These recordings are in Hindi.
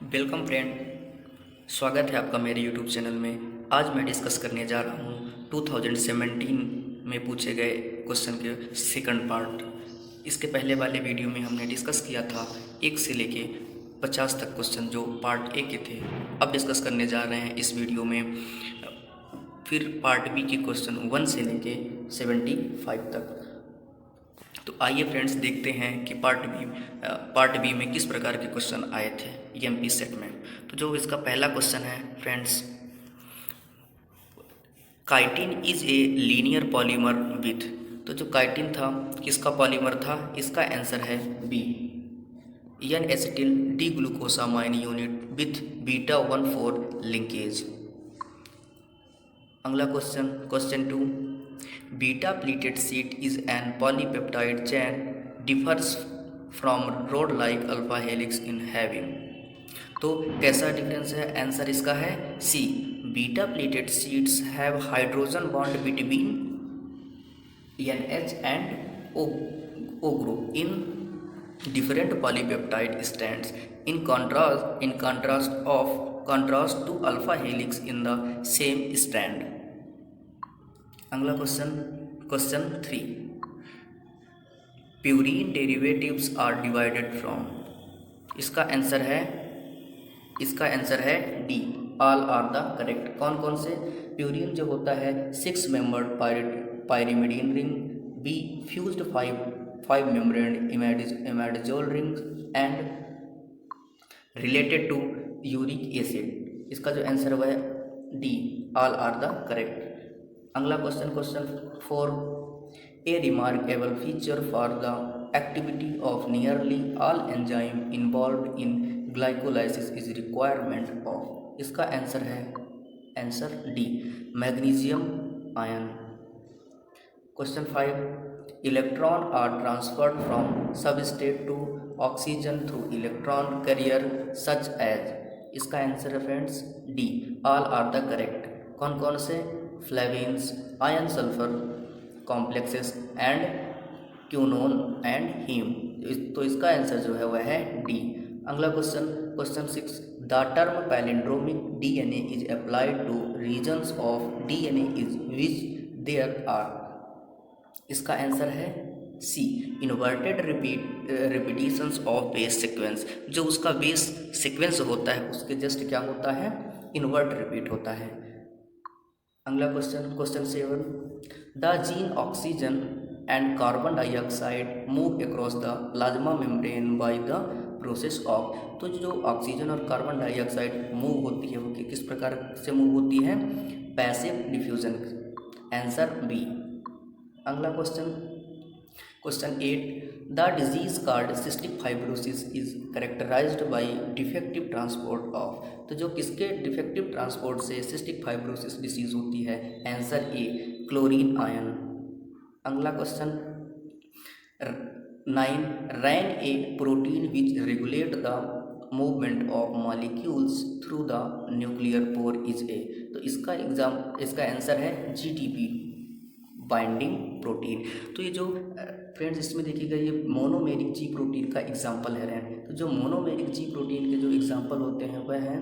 Welcome friend. स्वागत है आपका मेरे यूट्यूब चैनल में। आज मैं डिस्कस करने जा रहा हूँ 2017 में पूछे गए क्वेश्चन के सेकंड पार्ट। इसके पहले वाले वीडियो में हमने डिस्कस किया था 1 से लेके 50 तक क्वेश्चन जो पार्ट ए के थे। अब डिस्कस करने जा रहे हैं इस वीडियो में फिर पार्ट बी के क्वेश्चन 1 से लेके 75 तक। तो आइए फ्रेंड्स देखते हैं कि पार्ट बी में किस प्रकार के क्वेश्चन आए थे एमपी सेट में। तो जो इसका पहला क्वेश्चन है friends, chitin is a linear polymer with. तो जो काइटिन था किसका पॉलीमर था? इसका आंसर है B, N acetyl D glucosamine unit with β14 linkage. अगला question 2, beta pleated sheet is an polypeptide chain differs from rod like alpha helix in having. तो कैसा डिफरेंस है? आंसर इसका है C, beta pleated sheets have hydrogen bond between NH and O group in different polypeptide strands in contrast to alpha helix in the same strand। अगला question 3, purine derivatives are divided from. इसका आंसर है D, all are the correct. कौन कौन से? प्यूरीन जो होता है 6 membered pyrimidine ring, B fused 5 membrane imidazole ring and related to uric acid. इसका जो आंसर हुआ है D, all are the correct. अगला question 4, A remarkable feature for the activity of nearly all enzyme involve in glycolysis is requirement of. इसका answer D, magnesium ion. Question 5, electron are transferred from substrate to oxygen through electron carrier such as. इसका आंसर है friends D, all are the correct. कौन कौन से? Flavins, iron sulphur complexes and quinone and heme. तो इसका आंसर जो है वह है डी। अगला question 6, the term palindromic DNA is applied to regions of DNA is which there are. इसका आंसर है C, inverted repetitions of base sequence. जो उसका बेस सीक्वेंस होता है उसके जस्ट क्या होता है? इन्वर्ट रिपीट होता है। अगला question 7, the gene oxygen and carbon dioxide move across the plasma membrane by the process of. तो जो ऑक्सीजन और कार्बन डाइऑक्साइड मूव होती है वो किस प्रकार से मूव होती है? Passive diffusion. Answer B. अगला question 8, the disease called cystic fibrosis is characterised by defective transport of. तो जो किसके डिफेक्टिव ट्रांसपोर्ट से सिस्टिक फाइब्रोसिस डिसीज होती है? Answer A, chlorine ion. अगला question 9, Ran a protein which regulate the movement of molecules through the nuclear pore is a. तो इसका आंसर है GTP, बाइंडिंग प्रोटीन। तो ये जो फ्रेंड्स इसमें देखिएगा ये मोनोमेरिक जी प्रोटीन का एग्जाम्पल है रैन। तो जो मोनोमेरिक जी प्रोटीन के जो एग्जाम्पल होते हैं वह हैं,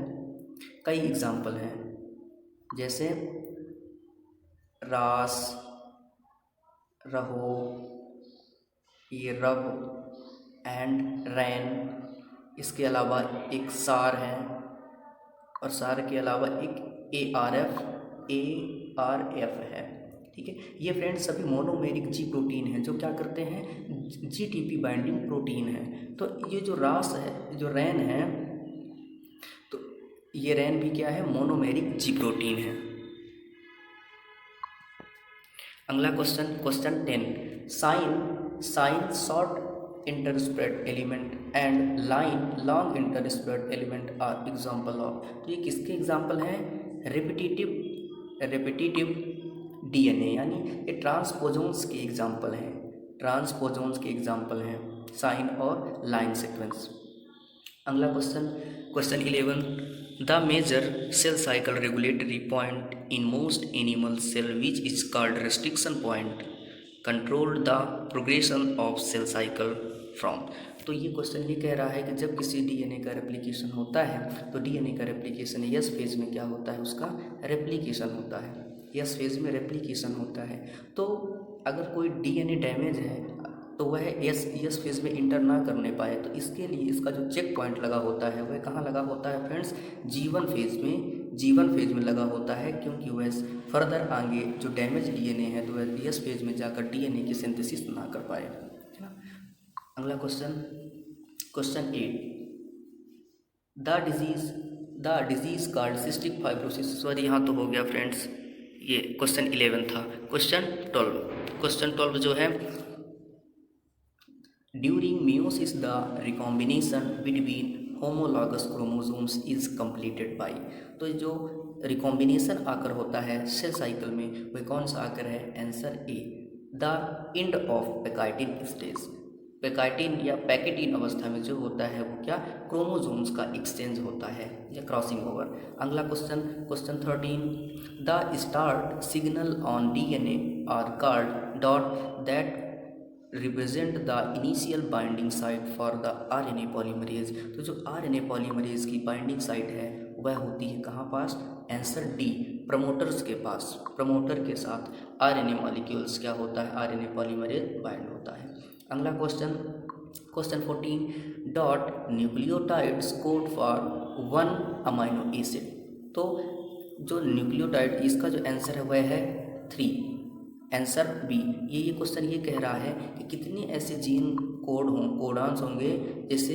कई एग्जाम्पल हैं, जैसे रास, रहो, ये रब एंड रैन। इसके अलावा एक सार है और सार के अलावा एक ARF है। ठीक है, ये फ्रेंड्स सभी मोनोमेरिक जी प्रोटीन हैं जो क्या करते हैं? GTP बाइंडिंग प्रोटीन है। तो ये जो रास है, जो रैन है, तो ये रैन भी क्या है? मोनोमेरिक जी प्रोटीन है। अगला question 10, SINE short interspersed element and LINE long interspersed element are example of. तो ये किसके एग्जाम्पल हैं? रेपिटिटिव DNA यानी ये ट्रांसपोजोन्स के एग्जाम्पल हैं, साइन और लाइन सीक्वेंस। अगला question 11, the major cell cycle regulatory point in most animal cell which is called restriction point controlled the progression of cell cycle from. तो ये क्वेश्चन ये कह रहा है कि जब किसी डीएनए का रेप्लिकेशन होता है तो डीएनए का रेप्लिकेशन यस फेज में क्या होता है, उसका रेप्लिकेशन होता है, यस फेज में रेप्लिकेशन होता है। तो अगर कोई डीएनए डैमेज है तो वह यस फेज में इंटर ना करने पाए, तो इसके लिए इसका जो चेक पॉइंट लगा होता है वह कहाँ लगा होता है फ्रेंड्स, जीवन फेज में लगा होता है, क्योंकि वह फर्दर आगे जो डैमेज डीएनए है तो वह यस फेज में जाकर डीएनए की सिंथेसिस ना कर पाए, है ना। अगला question 8, the disease called cystic fibrosis, sorry यहाँ तो हो गया फ्रेंड्स, ये क्वेश्चन 11 था। क्वेश्चन 12 जो है, during meiosis the recombination between homologous chromosomes is completed by, तो जो रिकॉम्बिनेशन आकर होता है सेल साइकिल में वह कौन सा आकर है, answer A, the end of pachytene stage, pachytene या पैकेटिन अवस्था में जो होता है वो क्या, क्रोमोसोम्स का एक्सचेंज होता है या क्रॉसिंग ओवर। अगला question 13, the start signal on DNA are called dot that represent the initial binding site for the RNA polymerase, तो जो आरएनए पॉलीमरेज की बाइंडिंग साइट है वह होती है कहाँ पास, आंसर डी, प्रमोटर्स के पास, प्रमोटर के साथ आरएनए मॉलिक्यूल्स क्या होता है, आरएनए पॉलीमरेज बाइंड होता है। अगला question 14, dot nucleotides code for 1 amino acid, तो जो न्यूक्लियोटाइड इसका जो आंसर है वह है 3, आंसर बी। ये क्वेश्चन ये कह रहा है कि कितने ऐसे जीन कोडांस होंगे, जैसे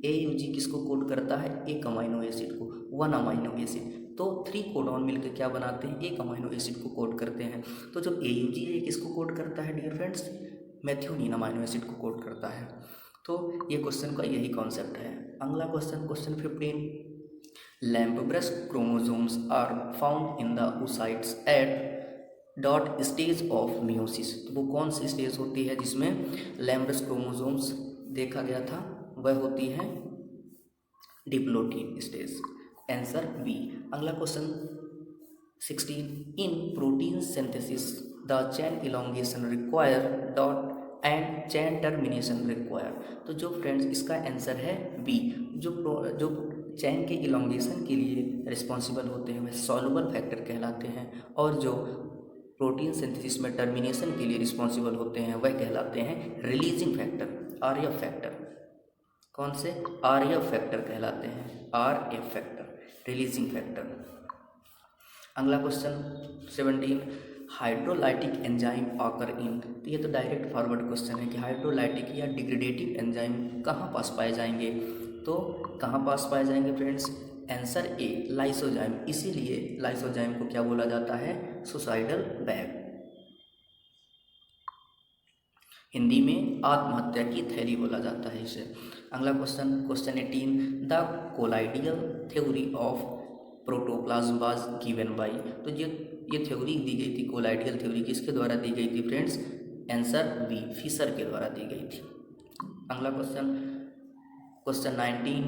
AUG किसको कोड करता है, एक अमाइनो एसिड को, 1 अमाइनो एसिड, तो 3 कोडॉन मिलकर क्या बनाते हैं, एक अमाइनो एसिड को कोड करते हैं। तो जो AUG है किसको कोड करता है डियर फ्रेंड्स, मैथ्यूनिन अमाइनो एसिड को कोड करता है। तो ये क्वेश्चन का यही कॉन्सेप्ट है। अगला question 15, lamp brush chromosomes are found in the oocytes at dot stage of meiosis, तो वो कौन सी स्टेज होती है जिसमें लैम्ब्रस क्रोमोसोम्स देखा गया था, वह होती है डिप्लोटीन स्टेज, आंसर बी। अगला question 16, in protein synthesis the chain elongation require dot and chain termination require, तो जो फ्रेंड्स इसका आंसर है बी, जो चैन के इलोंगेशन के लिए रिस्पॉन्सिबल होते हैं वह सॉल्युबल फैक्टर कहलाते हैं, और जो प्रोटीन सिंथेसिस में टर्मिनेशन के लिए रिस्पॉन्सिबल होते हैं वह कहलाते हैं रिलीजिंग फैक्टर, आरएफ फैक्टर, कौन से, आरएफ फैक्टर कहलाते हैं, आरएफ फैक्टर, रिलीजिंग फैक्टर। अगला question 17, hydrolytic enzyme occur in, तो ये तो डायरेक्ट फॉरवर्ड क्वेश्चन है कि हाइड्रोलाइटिक या डिग्रेडेटिव एंजाइम कहाँ पास पाए जाएंगे, तो कहाँ पास पाए जाएंगे फ्रेंड्स, आंसर ए, लाइसोजाइम, इसीलिए लाइसोजाइम को क्या बोला जाता है, सुसाइडल बैग, हिंदी में आत्महत्या की थैली बोला जाता है इसे। अगला question 18, the colloidal theory of protoplasm was given by, तो ये थ्योरी दी गई थी, कोलाइडियल थ्योरी किसके द्वारा दी गई थी फ्रेंड्स, आंसर बी, फिशर के द्वारा दी गई थी। अगला question 19,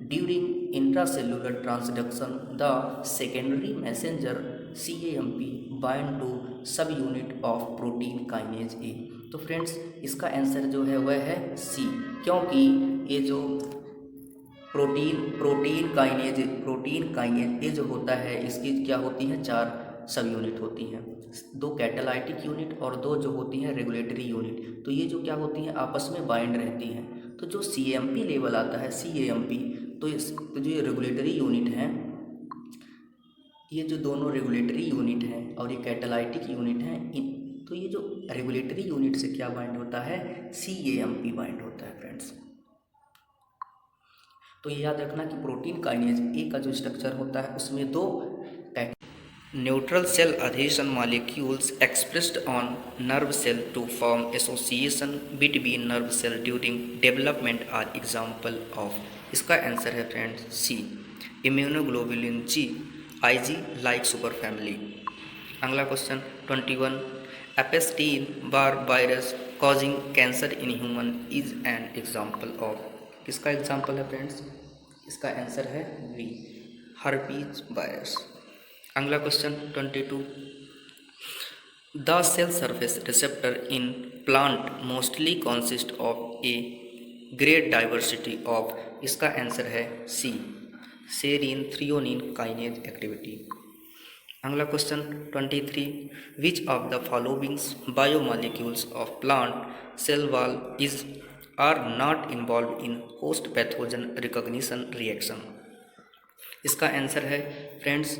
during intracellular transduction the secondary messenger CAMP bind to subunit of protein kinase A, तो फ्रेंड्स इसका आंसर जो है वह है सी, क्योंकि ये जो प्रोटीन काइनेज ये जो होता है इसकी क्या होती है, 4 सब यूनिट होती हैं, 2 कैटालाइटिक यूनिट और 2 जो होती हैं रेगुलेटरी यूनिट, तो ये जो क्या होती हैं आपस में बाइंड रहती हैं। तो जो CAMP लेवल आता है CAMP, तो जो ये रेगुलेटरी यूनिट हैं, ये जो दोनों रेगुलेटरी यूनिट हैं और ये कैटालाइटिक यूनिट हैं, तो ये जो रेगुलेटरी यूनिट से क्या बाइंड होता है, CAMP बाइंड होता है फ्रेंड्स। तो ये याद रखना कि प्रोटीन काइनेज ए का जो स्ट्रक्चर होता है उसमें 2 neutral cell adhesion molecules expressed on nerve cell to form association between nerve cell during development are example of, इसका आंसर है friends C, immunoglobulin G, IG like superfamily। अगला question 21, Epstein Barr virus causing cancer in human is an example of, किसका एग्जाम्पल है फ्रेंड्स, इसका आंसर है बी, हर्पीज वायरस। अगला question 22, The cell surface receptor in plant mostly consist of a great diversity of, इसका आंसर है C, serine threonine kinase activity. अगला question 23, which of the followings biomolecules of plant cell wall is are not involve in host pathogen recognition reaction, इसका आंसर है फ्रेंड्स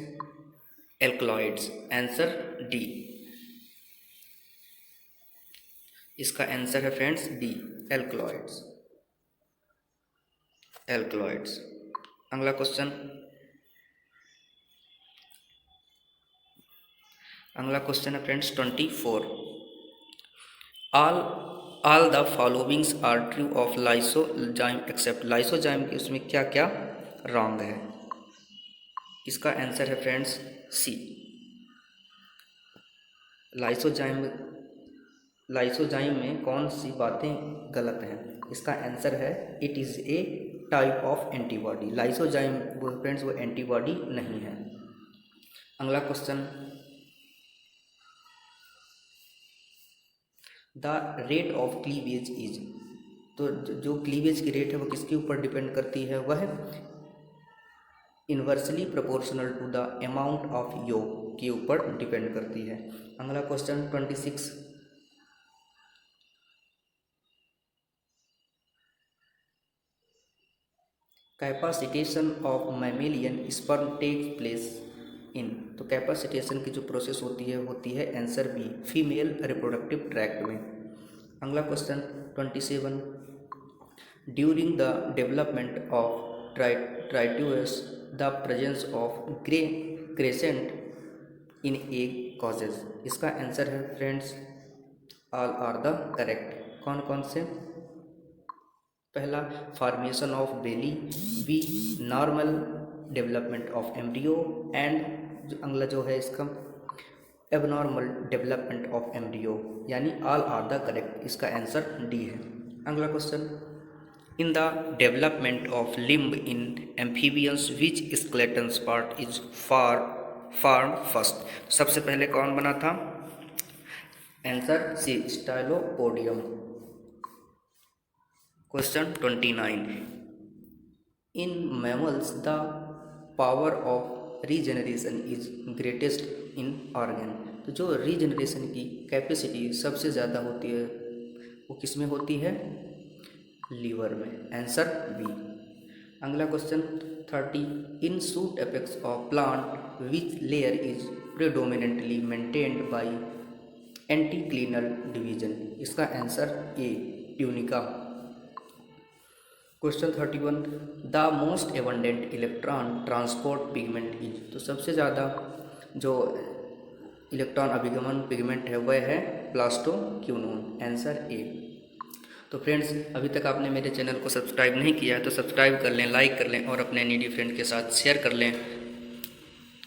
एल्कलॉइड्स, आंसर डी, इसका आंसर है फ्रेंड्स डी, एल्कलॉइड्स, एल्कलॉइड्स। अगला क्वेश्चन, अगला क्वेश्चन है friends 24, all the followings are true of lysozyme except, lysozyme के उसमें क्या क्या रॉन्ग है, इसका आंसर है फ्रेंड्स सी, लाइसोजाइम में कौन सी बातें गलत हैं, इसका आंसर है it is a type of antibody, lysozyme वो फ्रेंड्स वो एंटीबॉडी नहीं है। अगला question, the rate of cleavage is, तो जो क्लीवेज की रेट है वो किसके ऊपर डिपेंड करती है, वह inversely proportional to the amount of योग के ऊपर डिपेंड करती है। अगला question 26, capacitation of mammalian sperm take place in, तो कैपेसिटेशन की जो प्रोसेस होती है answer B, female reproductive tract में। अगला question 27, during the development of Triturus the presence of crescent in egg causes, इसका आंसर है friends all are the correct, कौन कौन से, पहला formation of belly, B normal development of embryo, and अगला जो है इसका एबनॉर्मल डेवलपमेंट ऑफ एम्ब्रियो, यानी ऑल आर द करेक्ट, इसका आंसर डी है। अगला question, in the development of limb in amphibians which skeleton part is form first, सबसे पहले कौन बना था, answer C, stylopodium. Question 29, in mammals the power of regeneration is greatest in organ, तो जो रीजनरेशन की कैपेसिटी सबसे ज़्यादा होती है वो किस में होती है, लीवर में, आंसर बी। अगला question 30, in shoot apex of plant which layer is predominantly maintained by anticlinal division, इसका answer A, tunica. Question 31, the most abundant electron transport pigment is, तो सबसे ज़्यादा जो इलेक्ट्रॉन अभिगमन पिगमेंट है वह है प्लास्टोक्यूनोन, आंसर ए। तो फ्रेंड्स अभी तक आपने मेरे चैनल को सब्सक्राइब नहीं किया है तो सब्सक्राइब कर लें, लाइक कर लें और अपने नीडी फ्रेंड के साथ शेयर कर लें,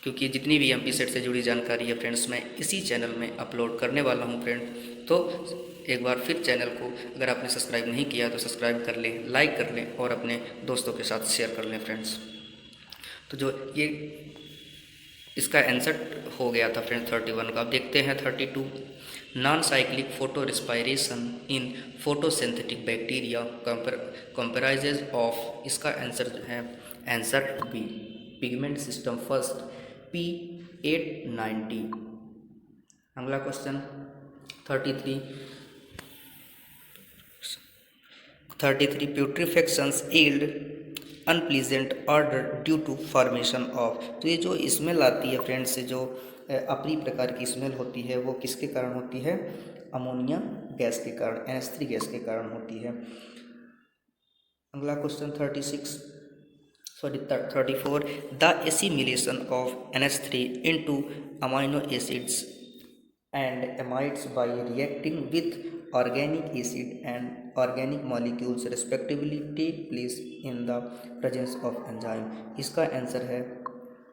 क्योंकि जितनी भी एमपी सेट से जुड़ी जानकारी है फ्रेंड्स मैं इसी चैनल में अपलोड करने वाला हूं फ्रेंड। तो एक बार फिर चैनल को अगर आपने सब्सक्राइब नहीं किया तो सब्सक्राइब कर लें, लाइक कर लें और अपने दोस्तों के साथ शेयर कर लें फ्रेंड्स। तो जो ये इसका आंसर हो गया था फ्रेंड्स 31 का। अब देखते हैं 32, non cyclic photo respiration in photosynthetic bacteria comprises of, इसका आंसर है answer B, pigment system first P890। अगला question 33, putrefactions yield unpleasant order due to formation of, तो ये जो स्मेल आती है फ्रेंड्स से जो अपनी प्रकार की स्मेल होती है वो किसके कारण होती है, अमोनिया गैस के कारण, NH3 गैस के कारण होती है। अगला question 34, the assimilation of NH3 into amino acids and amides bye reacting with organic acid and organic molecules respectively take place in the presence of enzyme, इसका आंसर है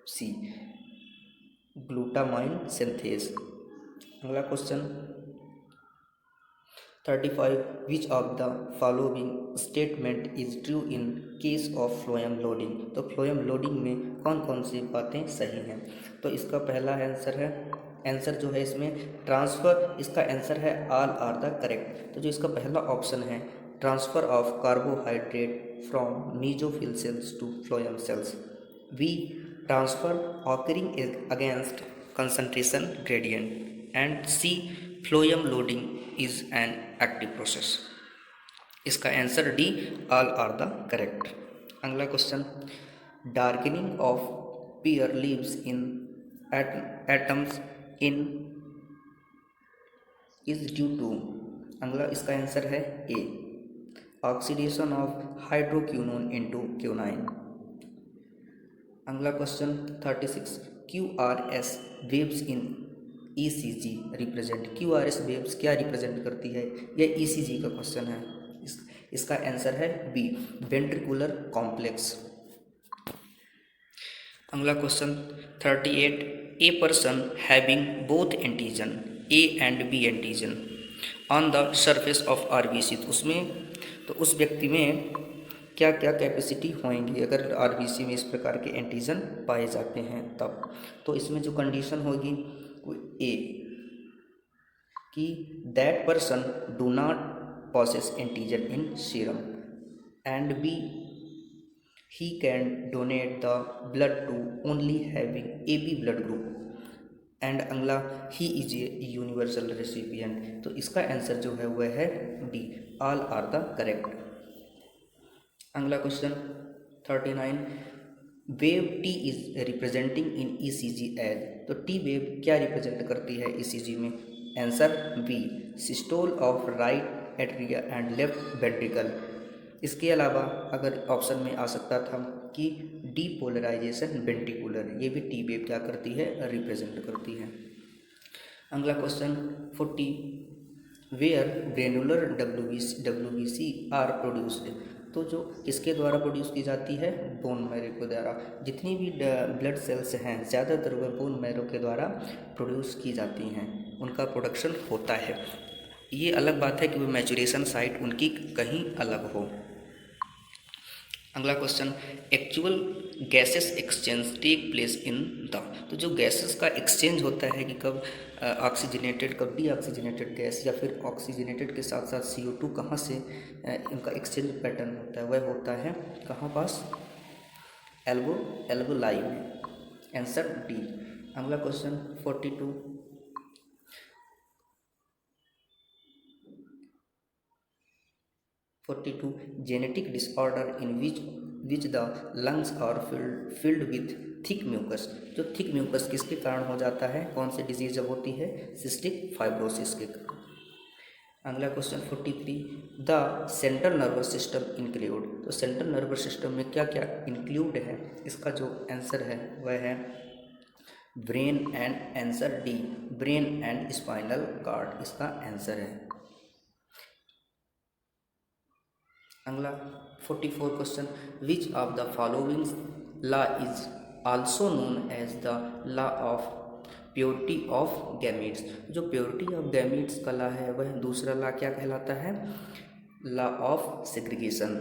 सी, ग्लूटामाइन सिंथेस। अगला question 35, which of the following statement is true in case of phloem loading, तो फ्लोएम लोडिंग में कौन कौन सी बातें सही हैं, तो इसका पहला आंसर है आंसर जो है इसमें ट्रांसफ़र, इसका आंसर है ऑल आर द करेक्ट। तो जो इसका पहला ऑप्शन है transfer of carbohydrate from mesophyll cells to phloem cells, B transfer occurring against concentration gradient, and C phloem loading is an active process. इसका answer D all are the correct. अगला question, darkening of pear leaves in atoms in is due to, अगला इसका आंसर है A oxidation of hydroquinone into quinine. अगला question 36, QRS waves in ECG represent, QRS waves क्या रिप्रेजेंट करती है? यह ECG का क्वेश्चन है। इसका आंसर है बी वेंट्रिकुलर कॉम्प्लेक्स। अगला question 38, a person having both antigen A and B antigen on the surface of RBC, तो उस व्यक्ति में क्या क्या कैपेसिटी होंगी अगर RBC में इस प्रकार के एंटीजन पाए जाते हैं तब? तो इसमें जो कंडीशन होगी वो ए कि that person do not possess antigen in serum, and B he can donate the blood to only having AB blood group, and अगला he is a universal recipient। तो इसका आंसर जो है वह है D all are the correct. अगला question 39, wave T is representing in ECG as, तो टी वेव क्या रिप्रेजेंट करती है ECG में? Answer B systole of right atria and left ventricle. इसके अलावा अगर ऑप्शन में आ सकता था कि डीपोलराइजेशन वेंट्रिकुलर, ये भी टी वेव क्या करती है? रिप्रेजेंट करती है। अगला question 40, where granular WBC are produced, तो जो किसके द्वारा प्रोड्यूस की जाती है? बोन मैरो के द्वारा। जितनी भी ब्लड सेल्स हैं ज़्यादातर वह बोन मैरो के द्वारा प्रोड्यूस की जाती हैं, उनका प्रोडक्शन होता है। ये अलग बात है कि वो मैचुरेशन साइट उनकी कहीं अलग हो। अगला question, actual gases exchange take place in the, तो जो गैसेस का एक्सचेंज होता है कि कब ऑक्सीजनेटेड कब डीऑक्सीजनेटेड गैस या फिर ऑक्सीजनेटेड के साथ साथ CO2 कहाँ से इनका एक्सचेंज पैटर्न होता है? वह होता है कहाँ पास? एल्वोलाई में। Answer D. अगला question 42, genetic disorder in which the lungs are filled with thick mucus, जो थिक म्यूकस किसके कारण हो जाता है? कौन सी डिजीज जब होती है? सिस्टिक फाइब्रोसिस के कारण। अगला question 43, the central nervous system include, तो सेंट्रल नर्वस सिस्टम में क्या क्या इंक्लूड है? इसका जो आंसर है वह है brain and, answer D brain and spinal cord इसका आंसर है। अगला 44 question, which of the following law is also known as the law of purity of gametes, जो प्योरिटी ऑफ गैमीट्स का लॉ है वह दूसरा लॉ क्या कहलाता है? लॉ ऑफ सेग्रीगेशन,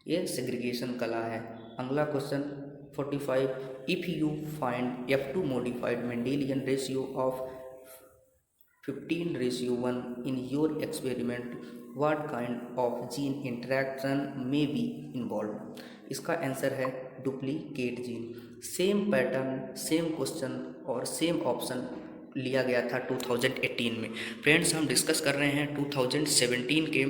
ये सेग्रीगेशन का लॉ है। अगला question 45, if you find F2 modified Mendelian ratio of 15:1 in your experiment, what kind of gene interaction may be involved? इसका आंसर है duplicate gene. Same pattern, same question और सेम ऑप्शन लिया गया था 2018 में। फ्रेंड्स, हम डिस्कस कर रहे हैं 2017 के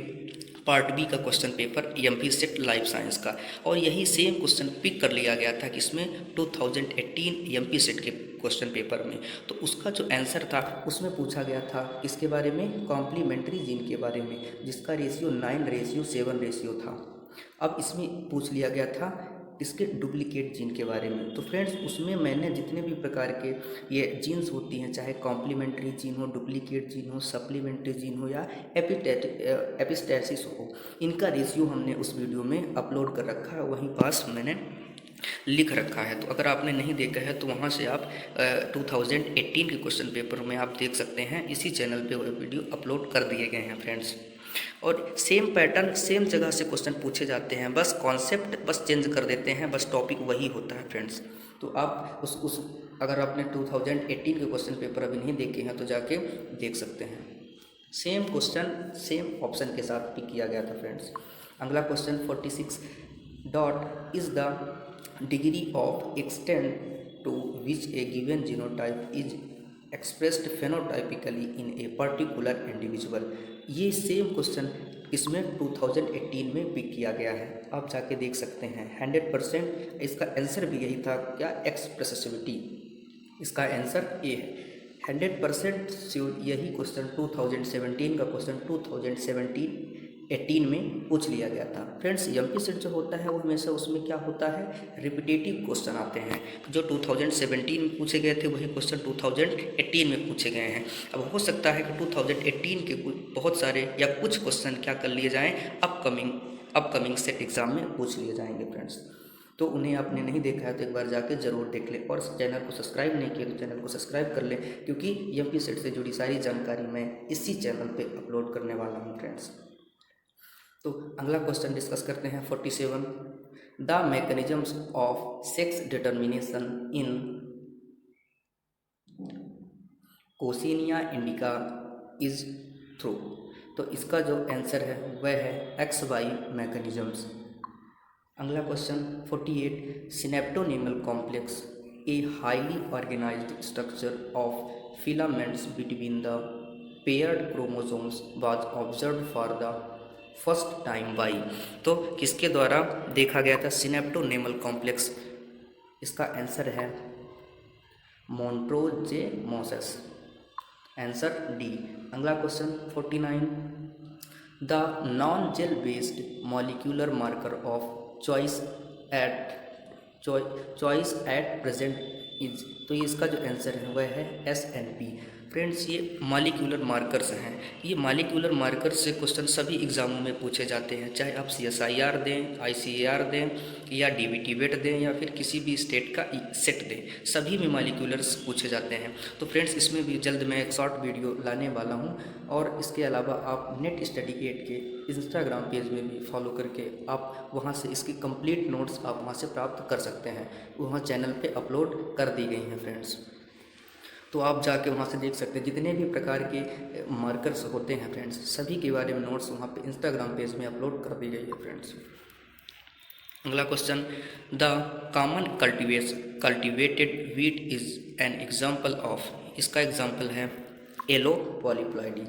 पार्ट बी का question paper MP set life science का, और यही सेम क्वेश्चन पिक कर लिया गया था कि इसमें 2018 MP सेट के क्वेश्चन पेपर में। तो उसका जो आंसर था उसमें पूछा गया था किसके बारे में? कॉम्प्लीमेंट्री जीन के बारे में, जिसका रेशियो 9:7 रेशियो था। अब इसमें पूछ लिया गया था इसके डुप्लीकेट जीन के बारे में। तो फ्रेंड्स, उसमें मैंने जितने भी प्रकार के ये जीन्स होती हैं, चाहे कॉम्प्लीमेंट्री जीन हो, डुप्लीकेट जीन हो, सप्लीमेंट्री जीन हो या एपिस्टैसिस हो, इनका रेशियो हमने उस वीडियो में अपलोड कर रखा है, वहीं पास मैंने लिख रखा है। तो अगर आपने नहीं देखा है तो वहाँ से आप 2018 के क्वेश्चन पेपर में आप देख सकते हैं। इसी चैनल पे वो वीडियो अपलोड कर दिए गए हैं फ्रेंड्स। और सेम पैटर्न सेम जगह से क्वेश्चन पूछे जाते हैं, बस कॉन्सेप्ट बस चेंज कर देते हैं, बस टॉपिक वही होता है फ्रेंड्स। तो आप उस अगर आपने 2018 के क्वेश्चन पेपर अभी नहीं देखे हैं तो जाके देख सकते हैं। सेम क्वेश्चन सेम ऑप्शन के साथ पिक किया गया था फ्रेंड्स। अगला question 46 dot is the degree of extent to which a given genotype is expressed phenotypically in a particular individual. ये सेम क्वेश्चन इसमें 2018 में पिक किया गया है, आप जाके देख सकते हैं। 100% इसका आंसर भी यही था, क्या एक्सप्रेसिविटी, इसका आंसर ए है। 100% श्योर यही क्वेश्चन 2017 का क्वेश्चन 2018 में पूछ लिया गया था फ्रेंड्स। एमपी सेट जो होता है वो हमेशा उसमें क्या होता है, रिपीटेटिव क्वेश्चन आते हैं। जो 2017 में पूछे गए थे वही क्वेश्चन 2018 में पूछे गए हैं। अब हो सकता है कि 2018 के बहुत सारे या कुछ क्वेश्चन क्या कर लिए जाएँ, अपकमिंग सेट एग्ज़ाम में पूछ लिए जाएंगे फ्रेंड्स। तो उन्हें आपने नहीं देखा है तो एक बार जाके ज़रूर देख लें, और चैनल को सब्सक्राइब नहीं किया तो चैनल को सब्सक्राइब कर लें, क्योंकि एमपी सेट से जुड़ी सारी जानकारी मैं इसी चैनल पे अपलोड करने वाला हूँ फ्रेंड्स। तो अगला क्वेश्चन डिस्कस करते हैं 47 the mechanisms of sex determination in Coccinia indica is through. तो इसका जो आंसर है वह है XY मैकेनिज्म्स। अगला question 48 synaptonemal complex a highly organised structure of filaments between the paired chromosomes was observed for the first time by. तो किसके द्वारा देखा गया था सिनेप्टोनेमल कॉम्प्लेक्स, इसका आंसर है मोन्ट्रोज जे मोसेस, आंसर डी। अगला question 49 the non gel based molecular marker of choice at present is. तो इसका जो आंसर है वह है SNP। फ्रेंड्स ये मॉलिक्यूलर मार्कर्स हैं, ये मॉलिक्यूलर मार्कर्स से क्वेश्चन सभी एग्जामों में पूछे जाते हैं, चाहे आप CSIR दें, ICAR दें या DBT वेट दें या फिर किसी भी स्टेट का सेट दें, सभी में मॉलिक्यूलर्स पूछे जाते हैं। तो फ्रेंड्स इसमें भी जल्द मैं एक शॉर्ट वीडियो लाने वाला हूं, और इसके अलावा आप नेट स्टडी एड के इंस्टाग्राम पेज में भी फॉलो करके आप वहां से इसकी कंप्लीट नोट्स आप वहां से प्राप्त कर सकते हैं, वहाँ चैनल पे अपलोड कर दी गई हैं फ्रेंड्स। तो आप जाके वहाँ से देख सकते हैं जितने भी प्रकार के मार्कर्स होते हैं फ्रेंड्स, सभी के बारे में नोट्स वहाँ पे इंस्टाग्राम पेज में अपलोड कर दी गई है फ्रेंड्स। अगला question the common cultivated wheat is an example of. इसका एग्जाम्पल है येलो पॉलीप्लॉइडी।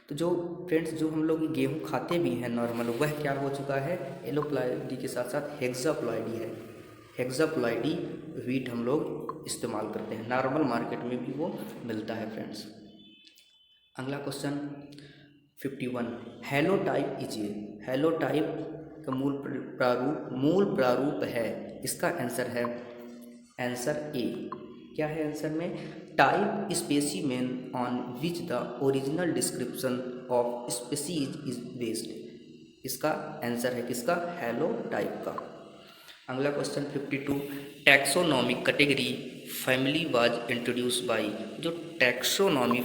तो जो फ्रेंड्स जो हम लोग गेहूँ खाते भी हैं नॉर्मल, वह क्या हो चुका है, येलो प्लॉइडी के साथ साथ हेक्साप्लॉइडी है। हेक्साप्लॉइडी वीट हम लोग इस्तेमाल करते हैं, नॉर्मल मार्केट में भी वो मिलता है फ्रेंड्स। अगला क्वेश्चन 51 हैलोटाइप इजिए। हैलोटाइप का मूल प्रारूप है, इसका आंसर है आंसर ए। क्या है आंसर में, type specimen on which the original description of species is based. इसका आंसर है किसका, हैलोटाइप का। अगला question 52 taxonomic category family was introduce by. जो टैक्सोनॉमी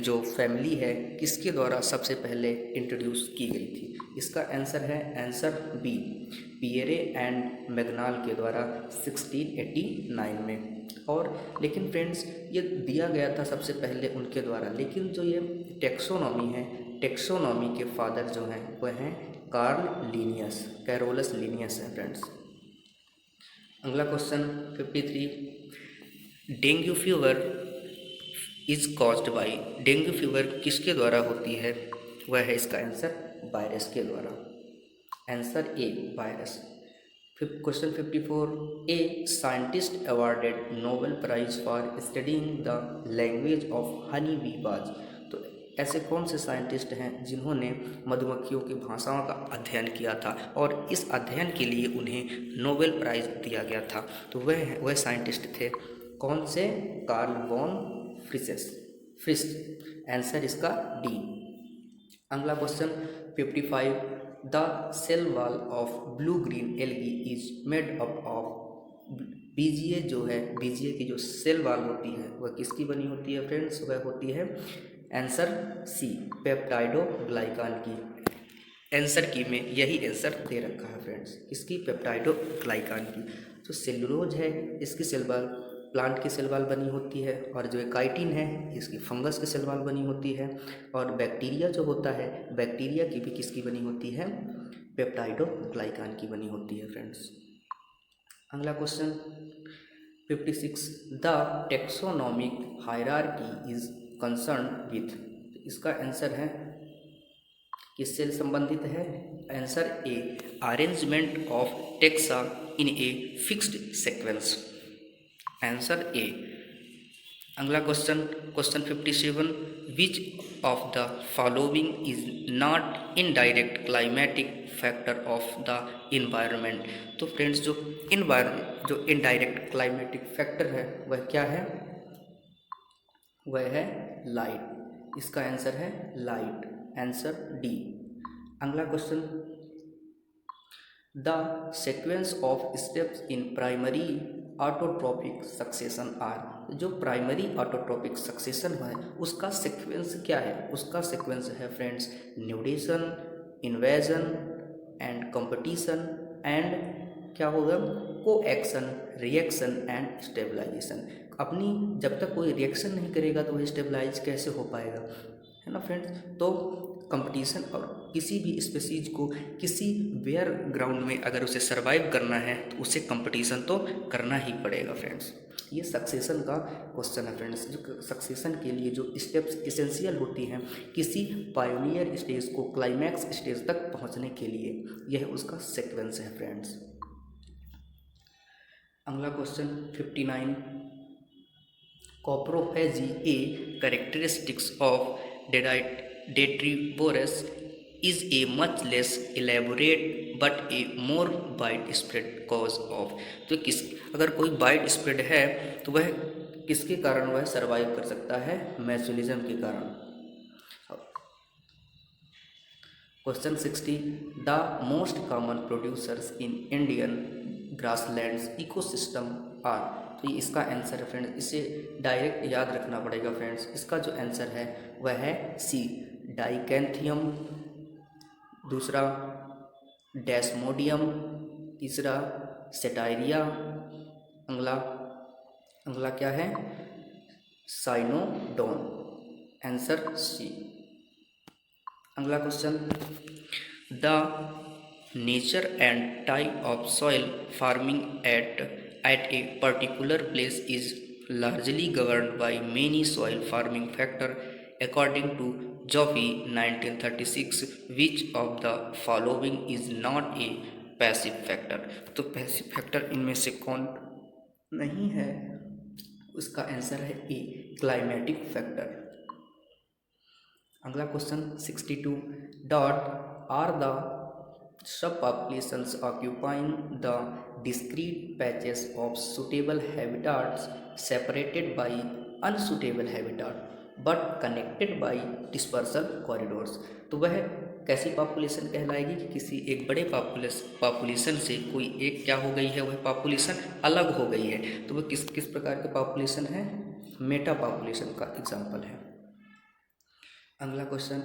जो फैमिली है किसके द्वारा सबसे पहले इंट्रोड्यूस की गई थी, इसका आंसर है आंसर बी, पियरे एंड मैग्नाल के द्वारा 1689 में। और लेकिन फ्रेंड्स ये दिया गया था सबसे पहले उनके द्वारा, लेकिन जो ये टैक्सोनॉमी है, टैक्सोनॉमी के फादर जो हैं वह हैं कैरोलस लीनियस है फ्रेंड्स। अगला question 53 dengue fever is caused by. Dengue fever किसके द्वारा होती है, वह है इसका आंसर वायरस के द्वारा, answer A virus. Question 54 a scientist awarded Nobel prize for studying the language of honey bee bees. तो ऐसे कौन से साइंटिस्ट हैं जिन्होंने मधुमक्खियों की भाषाओं का अध्ययन किया था और इस अध्ययन के लिए उन्हें नोबेल प्राइज दिया गया था, तो वह साइंटिस्ट थे कौन से, कार्ल वॉन फ्रिस्ट, आंसर इसका डी। अगला question 55 the cell wall of blue green algae is made up of. BGA जो है, बीजीए की जो सेल वॉल होती है वह किसकी बनी होती है फ्रेंड्स, वह होती है आंसर सी पेप्टाइडोग्लाइकान की। आंसर की में यही आंसर दे रखा है फ्रेंड्स, इसकी पेप्टाइडोग्लाइकान की। जो सेलुलोज है इसकी सेल वॉल प्लांट की सेल वॉल बनी होती है, और जो काइटिन है इसकी फंगस की सेल वॉल बनी होती है, और बैक्टीरिया जो होता है बैक्टीरिया की भी किसकी बनी होती है, पेप्टाइडोग्लाइकान की बनी होती है फ्रेंड्स। अगला question 56, the taxonomic hierarchy is concern with. इसका आंसर है किससे संबंधित है, answer A arrangement of taxa in a fixed sequence, answer A. अगला question 57, which of the following is not indirect climatic factor of the environment. तो फ्रेंड्स जो इनडायरेक्ट क्लाइमेटिक फैक्टर है वह क्या है, वह है लाइट। इसका आंसर है लाइट, आंसर डी। अगला question, the sequence of steps in primary autotrophic succession are. जो प्राइमरी ऑटोट्रोपिक सक्सेशन है उसका सीक्वेंस क्या है, उसका सीक्वेंस है friends nudation, invasion and competition and क्या होगा, कोएक्शन, रिएक्शन एंड स्टेबलाइजेशन। अपनी जब तक कोई रिएक्शन नहीं करेगा तो वह स्टेबलाइज कैसे हो पाएगा, है ना फ्रेंड्स। तो कंपटीशन, और किसी भी स्पीसीज को किसी वेयर ग्राउंड में अगर उसे सरवाइव करना है तो उसे कंपटीशन तो करना ही पड़ेगा फ्रेंड्स। ये सक्सेशन का क्वेश्चन है फ्रेंड्स। जो सक्सेशन के लिए जो स्टेप्स एसेंशियल होती हैं किसी पायोनियर स्टेज को क्लाइमैक्स स्टेज तक पहुंचने के लिए, यह उसका सीक्वेंस है फ्रेंड्स। अगला question 59, coprophagy a characteristics of detritivorous is a much less elaborate but a more widespread cause of। तो अगर कोई वाइड स्प्रेड है तो वह किसके कारण वह सरवाइव कर सकता है, मैचुलिज्म के कारण। Question 60, the most common producers in Indian grasslands ecosystem are. तो ये इसका आंसर है फ्रेंड्स, इसे डायरेक्ट याद रखना पड़ेगा फ्रेंड्स। इसका जो आंसर है वह है सी डाइकैंथियम, दूसरा डेस्मोडियम, तीसरा सेटाइरिया, अगला क्या है साइनोडोन, आंसर सी। अगला question, the nature and type of soil farming eight a particular place is largely governed by many soil farming factors according to Joffe 1936, which of the following is not a passive factor। तो पैसिव फैक्टर इनमें से कौन नहीं है, उसका आंसर है ए क्लाइमेटिक फैक्टर। अगला question 62, dot are the subpopulations occupying the discrete patches of suitable habitats separated by unsuitable habitat but connected by dispersal corridors। तो वह कैसी पॉपुलेशन कहलाएगी कि किसी एक बड़े पॉपुलेशन से कोई एक क्या हो गई है, वह पॉपुलेशन अलग हो गई है। तो वह किस किस प्रकार के पॉपुलेशन है, मेटा पॉपुलेशन का एग्जाम्पल है। अगला क्वेश्चन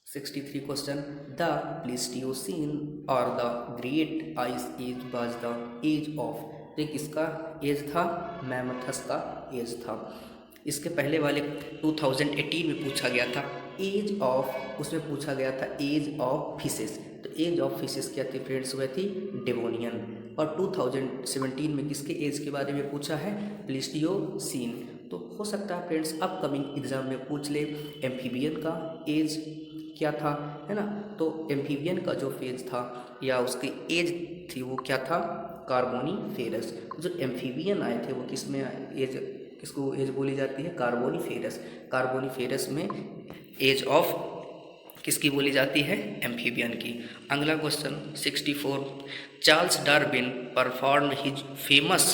63 क्वेश्चन, द प्लीस्टोसीन और the great ice age was the age of. तो किसका एज था, मैमथस का एज था। इसके पहले वाले 2018 में पूछा गया था एज ऑफ, उसमें पूछा गया था एज ऑफ फिशेस। तो एज ऑफ फिशेस क्या थी फ्रेंड्स, वह थी डेवोनियन। और 2017 में किसके एज के बारे में पूछा है, प्लीस्टोसीन। तो हो सकता है फ्रेंड्स अपकमिंग एग्जाम में पूछ ले एम्फीबियन का एज क्या था, है ना। तो एम्फीबियन का जो फेज था या उसकी एज थी वो क्या था, कार्बोनीफेरस। जो एम्फीबियन आए थे वो किस में एज, किसको एज बोली जाती है, कार्बोनीफेरस। कार्बोनीफेरस में एज ऑफ किसकी बोली जाती है, एम्फीबियन की। अगला question 64, Charles Darwin perform his famous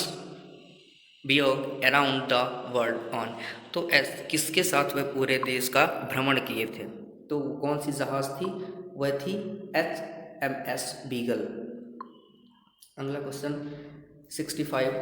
voyage around the world on. तो किसके साथ वह पूरे देश का भ्रमण किए थे, तो कौन सी जहाज थी, वह थी HMS बीगल। अगला question 65,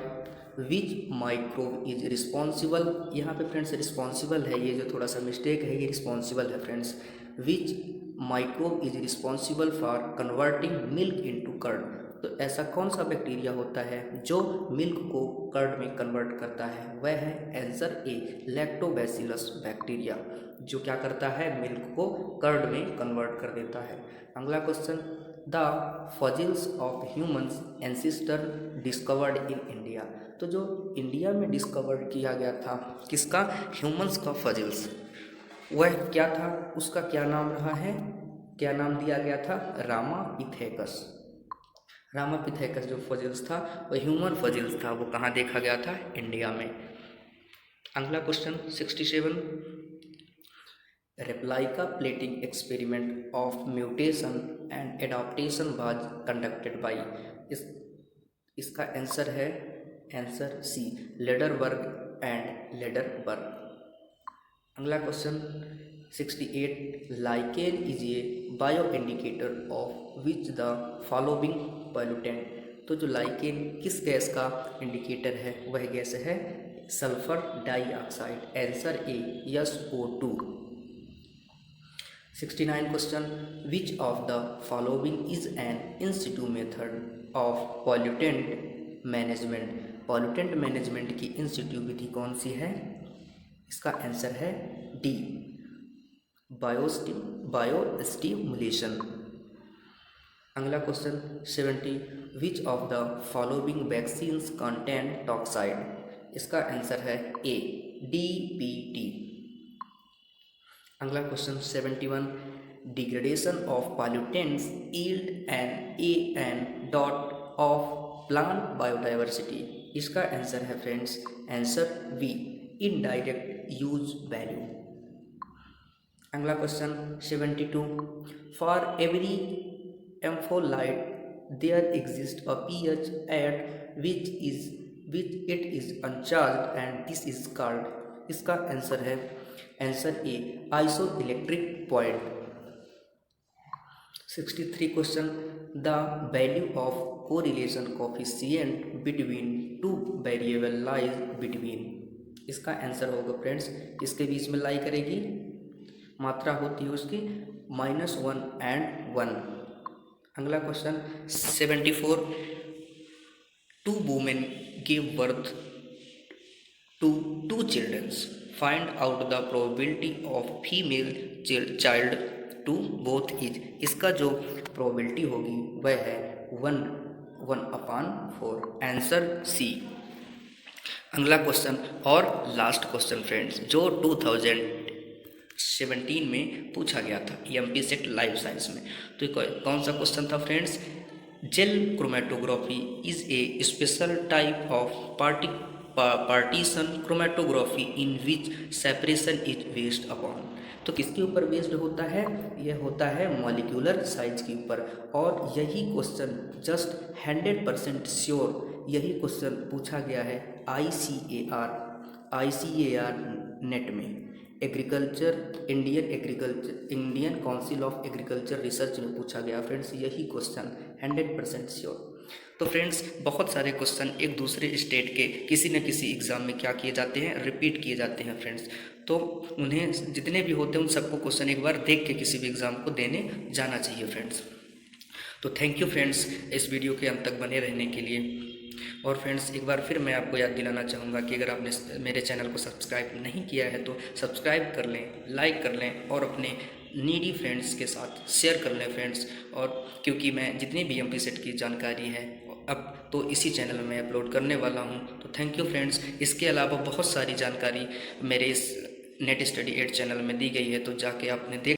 which microbe is responsible, यहाँ पे फ्रेंड्स रिस्पॉन्सिबल है, ये जो थोड़ा सा मिस्टेक है, ये रिस्पॉन्सिबल है friends. Which microbe is responsible for converting milk into curd, तो ऐसा कौन सा बैक्टीरिया होता है जो मिल्क को कर्ड में कन्वर्ट करता है, वह है आंसर ए लैक्टोबैसिलस बैक्टीरिया, जो क्या करता है, मिल्क को कर्ड में कन्वर्ट कर देता है। अगला question, the fossils of humans ancestor discovered in India, तो जो इंडिया में डिस्कवर किया गया था किसका, ह्यूमन्स का फजिल्स, वह क्या था, उसका क्या नाम रहा है, क्या नाम दिया गया था, रामापिथेकस। रामापिथेकस जो फजिल्स था वह ह्यूमन फजिल्स था, वो कहाँ देखा गया था, इंडिया में। अगला question 67, replica plating experiment of mutation and adaptation was conducted by, इसका आंसर है answer C Lederberg and Lederberg. अगला question 68, lichen is a bio indicator of which the following pollutant, तो जो लाइकेन किस गैस का इंडिकेटर है, वह गैस है sulphur dioxide, answer A SO2। 69 question, which of the following is an in situ method of pollutant management, pollutant management की इंस्टीट्यू विधि कौन सी है, इसका आंसर है डी बायोस्टिमुलेशन। अगला question 70, which of the following vaccines contain toxoid, इसका आंसर है ए DPT। अगला question 71, degradation of pollutants yield an dot of plant biodiversity, इसका आंसर है friends answer B indirect use value. अगला question 72, for every ampholyte there exist a pH at which it is uncharged and this is called, इसका आंसर है answer A isoelectric point. 63 question, the value of correlation coefficient between two variable lies between, इसका आंसर होगा फ्रेंड्स, इसके बीच में लाई करेगी, मात्रा होती है उसकी -1 and 1। अगला question 74, two women give birth to 2 childrens, find out the probability of female child to both is, इसका जो प्रोबेबिलिटी होगी वह है 1/4, आंसर सी। अगला क्वेश्चन और लास्ट क्वेश्चन फ्रेंड्स, जो 2017 में पूछा गया था MPSET लाइफ साइंस में, तो कौन सा क्वेश्चन था friends, jail chromatography is a special type of partition chromatography in which separation is based upon, तो किसके ऊपर बेस्ड होता है, यह होता है मॉलिक्यूलर साइज के ऊपर। और यही क्वेश्चन जस्ट 100% श्योर यही क्वेश्चन पूछा गया है ICAR नेट में, Indian council of agriculture research में पूछा गया फ्रेंड्स, यही क्वेश्चन 100% श्योर। तो फ्रेंड्स बहुत सारे क्वेश्चन एक दूसरे स्टेट के किसी न किसी एग्ज़ाम में क्या किए जाते हैं, रिपीट किए जाते हैं फ्रेंड्स, तो उन्हें जितने भी होते हैं उन सबको क्वेश्चन एक बार देख के किसी भी एग्ज़ाम को देने जाना चाहिए फ्रेंड्स। तो थैंक यू फ्रेंड्स इस वीडियो के अंत तक बने रहने के लिए। और फ्रेंड्स एक बार फिर मैं आपको याद दिलाना चाहूँगा कि अगर आपने मेरे चैनल को सब्सक्राइब नहीं किया है तो सब्सक्राइब कर लें, लाइक कर लें और अपने नीडी फ्रेंड्स के साथ शेयर कर लें फ्रेंड्स। और क्योंकि मैं जितनी भी MPSET की जानकारी है अब तो इसी चैनल में अपलोड करने वाला हूं, तो थैंक यू फ्रेंड्स। इसके अलावा बहुत सारी जानकारी मेरे इस नेट स्टडी 8 चैनल में दी गई है, तो जाके आपने देख